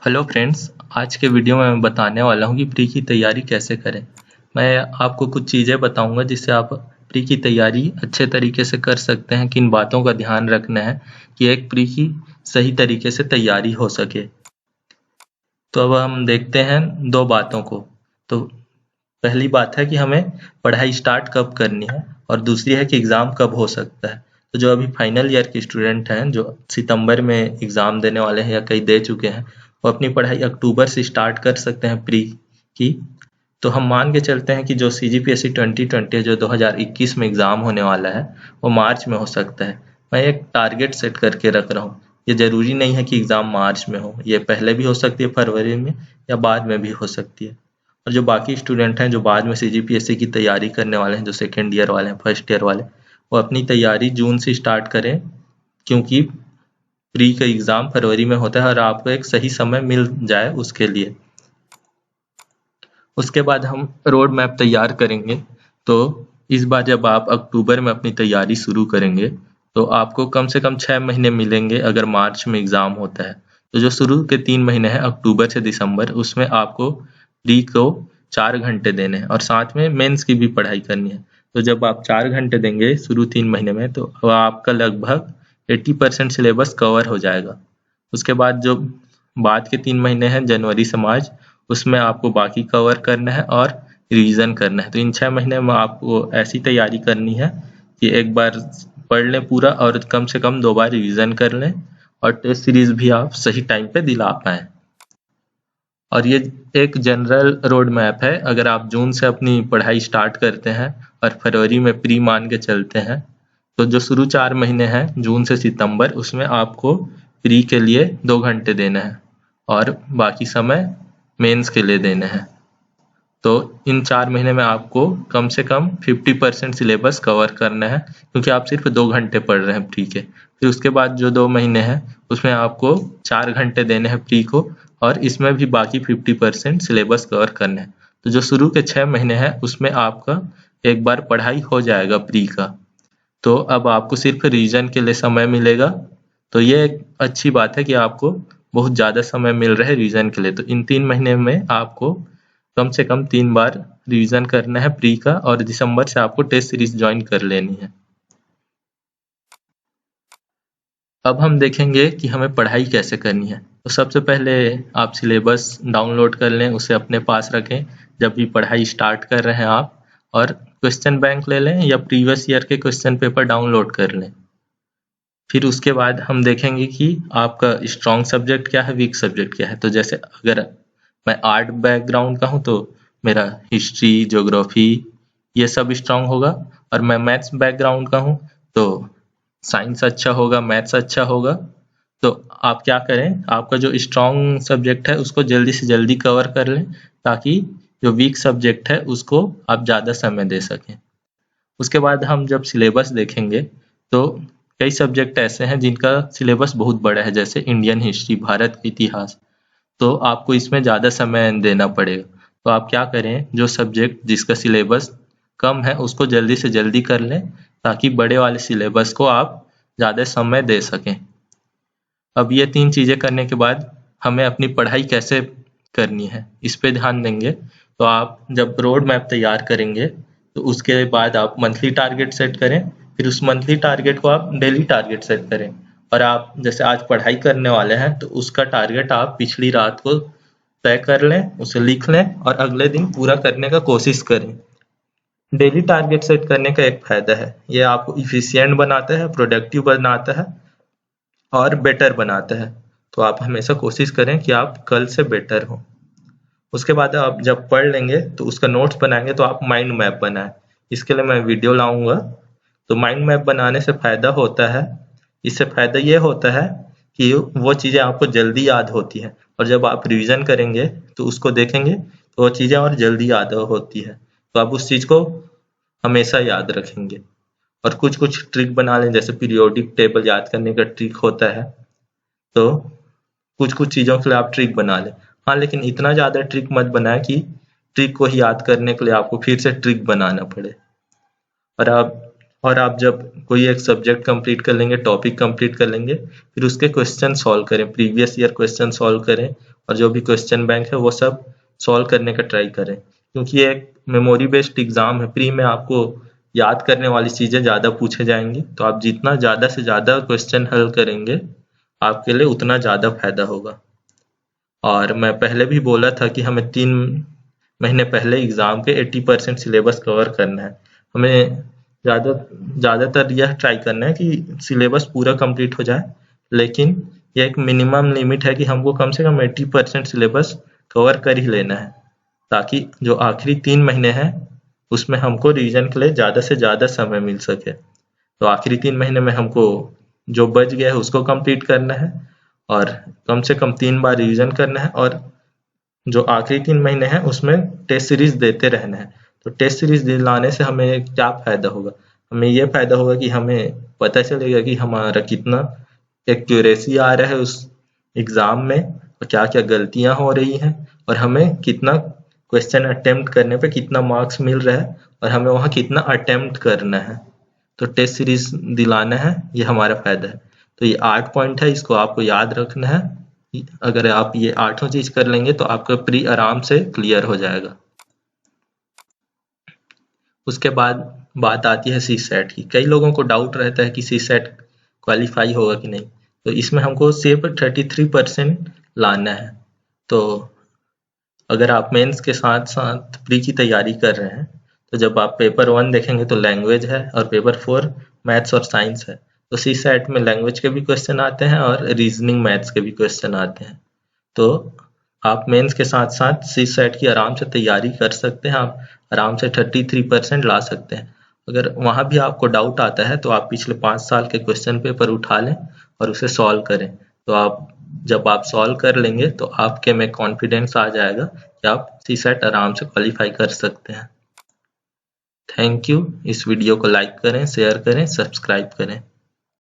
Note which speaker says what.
Speaker 1: Hello friends, आज के video में मैं बताने वाला हूँ कि प्री की तैयारी कैसे करें। मैं आपको कुछ चीज़ें बताऊंगा जिससे आप प्री की तैयारी अच्छे तरीके से कर सकते हैं। किन बातों का ध्यान रखना है कि एक प्री की सही तरीके से तैयारी हो सके। तो अब हम देखते हैं दो बातों को। तो पहली बात है कि हमें पढ़ाई स्टार्ट कब करनी है और दूसरी है कि एग्ज़ाम कब हो सकता है। तो जो अभी फाइनल ईयर के स्टूडेंट हैं जो सितंबर में एग्ज़ाम देने वाले हैं या कई दे चुके हैं, वो अपनी पढ़ाई अक्टूबर से स्टार्ट कर सकते हैं प्री की। तो हम मान के चलते हैं कि जो CGPSC 2020 जो 2021 में एग्ज़ाम होने वाला है वो मार्च में हो सकता है। मैं एक टारगेट सेट करके रख रहा हूँ। ये ज़रूरी नहीं है कि एग्ज़ाम मार्च में हो, ये पहले भी हो सकती है फरवरी में या बाद में भी हो सकती है। और जो बाकी स्टूडेंट हैं जो बाद में CGPSC की तैयारी करने वाले हैं, जो सेकेंड ईयर वाले हैं, फर्स्ट ईयर वाले, वो अपनी तैयारी जून से स्टार्ट करें, क्योंकि प्री का एग्ज़ाम फरवरी में होता है और आपको एक सही समय मिल जाए उसके लिए। उसके बाद हम रोड मैप तैयार करेंगे। तो इस बार जब आप अक्टूबर में अपनी तैयारी शुरू करेंगे तो आपको कम से कम 6 महीने मिलेंगे अगर मार्च में एग्ज़ाम होता है। तो जो शुरू के 3 महीने हैं अक्टूबर से दिसंबर, उसमें आपको प्री को 4 घंटे देने हैं और साथ में मेंस की भी पढ़ाई करनी है। तो जब आप 4 घंटे देंगे शुरू 3 महीने में तो आपका लगभग 80% सिलेबस कवर हो जाएगा। उसके बाद जो बाद के 3 महीने हैं जनवरी से मार्च, उसमें आपको बाकी कवर करना है और रिवीजन करना है। तो इन 6 महीने में आपको ऐसी तैयारी करनी है कि एक बार पढ़ लें पूरा और कम से कम 2 बार रिवीजन कर लें और टेस्ट सीरीज भी आप सही टाइम पे दिला पाएँ। और ये एक जनरल रोड मैप है। अगर आप जून से अपनी पढ़ाई स्टार्ट करते हैं और फरवरी में प्री मान के चलते हैं तो जो शुरू 4 महीने हैं जून से सितंबर, उसमें आपको प्री के लिए 2 घंटे देना है और बाकी समय मेंस के लिए देने हैं। तो इन 4 महीने में आपको कम से कम 50% सिलेबस कवर करना है, क्योंकि आप सिर्फ 2 घंटे पढ़ रहे हैं प्री के। फिर उसके बाद जो 2 महीने हैं उसमें आपको 4 घंटे देने हैं प्री को और इसमें भी बाकी 50% सिलेबस कवर करना है। तो जो शुरू के 6 महीने हैं उसमें आपका एक बार पढ़ाई हो जाएगा प्री का। तो अब आपको सिर्फ रिवीजन के लिए समय मिलेगा। तो ये एक अच्छी बात है कि आपको बहुत ज़्यादा समय मिल रहा है रिवीजन के लिए। तो इन 3 महीने में आपको कम से कम 3 बार रिवीजन करना है प्री का और दिसंबर से आपको टेस्ट सीरीज ज्वाइन कर लेनी है। अब हम देखेंगे कि हमें पढ़ाई कैसे करनी है। तो सबसे पहले आप सिलेबस डाउनलोड कर लें, उसे अपने पास रखें जब भी पढ़ाई स्टार्ट कर रहे हैं आप, और क्वेश्चन बैंक ले लें या प्रीवियस ईयर के क्वेश्चन पेपर डाउनलोड कर लें। फिर उसके बाद हम देखेंगे कि आपका स्ट्रॉन्ग सब्जेक्ट क्या है, वीक सब्जेक्ट क्या है। तो जैसे अगर मैं आर्ट बैकग्राउंड का हूँ तो मेरा हिस्ट्री, ज्योग्राफी, ये सब स्ट्रॉन्ग होगा। और मैं मैथ्स बैकग्राउंड का हूँ तो साइंस अच्छा होगा, मैथ्स अच्छा होगा। तो आप क्या करें, आपका जो स्ट्रॉन्ग सब्जेक्ट है उसको जल्दी से जल्दी कवर कर लें, ताकि जो वीक सब्जेक्ट है उसको आप ज़्यादा समय दे सकें। उसके बाद हम जब सिलेबस देखेंगे तो कई सब्जेक्ट ऐसे हैं जिनका सिलेबस बहुत बड़ा है, जैसे इंडियन हिस्ट्री, भारत का इतिहास। तो आपको इसमें ज़्यादा समय देना पड़ेगा। तो आप क्या करें, जो सब्जेक्ट जिसका सिलेबस कम है उसको जल्दी से जल्दी कर लें, ताकि बड़े वाले सिलेबस को आप ज़्यादा समय दे सकें। अब ये 3 चीज़ें करने के बाद हमें अपनी पढ़ाई कैसे करनी है इस पे ध्यान देंगे। तो आप जब रोड मैप तैयार करेंगे तो उसके बाद आप मंथली टारगेट सेट करें, फिर उस मंथली टारगेट को आप डेली टारगेट सेट करें। और आप जैसे आज पढ़ाई करने वाले हैं तो उसका टारगेट आप पिछली रात को तय कर लें, उसे लिख लें और अगले दिन पूरा करने का कोशिश करें। डेली टारगेट सेट करने का एक फायदा है, ये आपको इफिशिएंट बनाता है, प्रोडक्टिव बनाता है और बेटर बनाता है। तो आप हमेशा कोशिश करें कि आप कल से बेटर हो। उसके बाद आप जब पढ़ लेंगे तो उसका नोट्स बनाएंगे तो आप माइंड मैप बनाएं। इसके लिए मैं वीडियो लाऊंगा। तो माइंड मैप बनाने से फायदा होता है, इससे फायदा ये होता है कि वो चीज़ें आपको जल्दी याद होती हैं और जब आप रिवीजन करेंगे तो उसको देखेंगे तो वो चीज़ें और जल्दी याद होती है। तो आप उस चीज़ को हमेशा याद रखेंगे। और कुछ कुछ ट्रिक बना लें, जैसे पीरियोडिक टेबल याद करने का ट्रिक होता है, तो कुछ कुछ चीज़ों के लिए आप ट्रिक बना लें। हाँ, लेकिन इतना ज़्यादा ट्रिक मत बनाए कि ट्रिक को ही याद करने के लिए आपको फिर से ट्रिक बनाना पड़े। और आप और आप जब कोई एक सब्जेक्ट कंप्लीट कर लेंगे, टॉपिक कंप्लीट कर लेंगे, फिर उसके क्वेश्चन सॉल्व करें, प्रीवियस ईयर क्वेश्चन सॉल्व करें, और जो भी क्वेश्चन बैंक है वो सब सॉल्व करने का ट्राई करें, क्योंकि ये एक मेमोरी बेस्ड एग्जाम है। प्री में आपको याद करने वाली चीज़ें ज़्यादा पूछे जाएंगी, तो आप जितना ज़्यादा से ज़्यादा क्वेश्चन हल करेंगे आपके लिए उतना ज़्यादा फायदा होगा। और मैं पहले भी बोला था कि हमें 3 महीने पहले एग्ज़ाम के 80% सिलेबस कवर करना है। हमें ज़्यादातर यह ट्राई करना है कि सिलेबस पूरा कंप्लीट हो जाए, लेकिन ये एक मिनिमम लिमिट है कि हमको कम से कम 80% सिलेबस कवर कर ही लेना है, ताकि जो आखिरी 3 महीने हैं उसमें हमको रिवीजन के लिए ज़्यादा से ज़्यादा समय मिल सके। तो आखिरी 3 महीने में हमको जो बच गया है उसको कंप्लीट करना है, और कम से कम 3 बार रिवीजन करना है, और जो आखिरी 3 महीने हैं उसमें टेस्ट सीरीज देते रहना है। तो टेस्ट सीरीज दिलाने से हमें क्या फायदा होगा? हमें ये फायदा होगा कि हमें पता चलेगा कि हमारा कितना एक्यूरेसी आ रहा है उस एग्जाम में, और क्या क्या गलतियां हो रही हैं, और हमें कितना क्वेश्चन अटेम्प्ट करने पे कितना मार्क्स मिल रहा है, और हमें वहाँ कितना अटेम्प्ट करना है। तो टेस्ट सीरीज दिलाना है, ये हमारा फायदा है। तो ये 8 पॉइंट है, इसको आपको याद रखना है। अगर आप ये 8 चीज कर लेंगे तो आपका प्री आराम से क्लियर हो जाएगा। उसके बाद बात आती है सी सेट की। कई लोगों को डाउट रहता है कि सी सेट क्वालिफाई होगा कि नहीं, तो इसमें हमको सिर्फ 33% लाना है। तो अगर आप मेंस के साथ साथ प्री की तैयारी कर रहे हैं, तो जब आप पेपर 1 देखेंगे तो लैंग्वेज है, और पेपर 4 मैथ्स और साइंस है। तो सी सेट में लैंग्वेज के भी क्वेश्चन आते हैं और रीजनिंग मैथ्स के भी क्वेश्चन आते हैं। तो आप मेंस के साथ साथ सी सेट की आराम से तैयारी कर सकते हैं, आप आराम से 33% ला सकते हैं। अगर वहाँ भी आपको डाउट आता है तो आप पिछले 5 साल के क्वेश्चन पेपर उठा लें और उसे सॉल्व करें। तो आप जब आप सॉल्व कर लेंगे तो आपके में कॉन्फिडेंस आ जाएगा कि आप सी सेट आराम से क्वालिफाई कर सकते हैं। Thank you. इस वीडियो को लाइक करें, शेयर करें, सब्सक्राइब करें।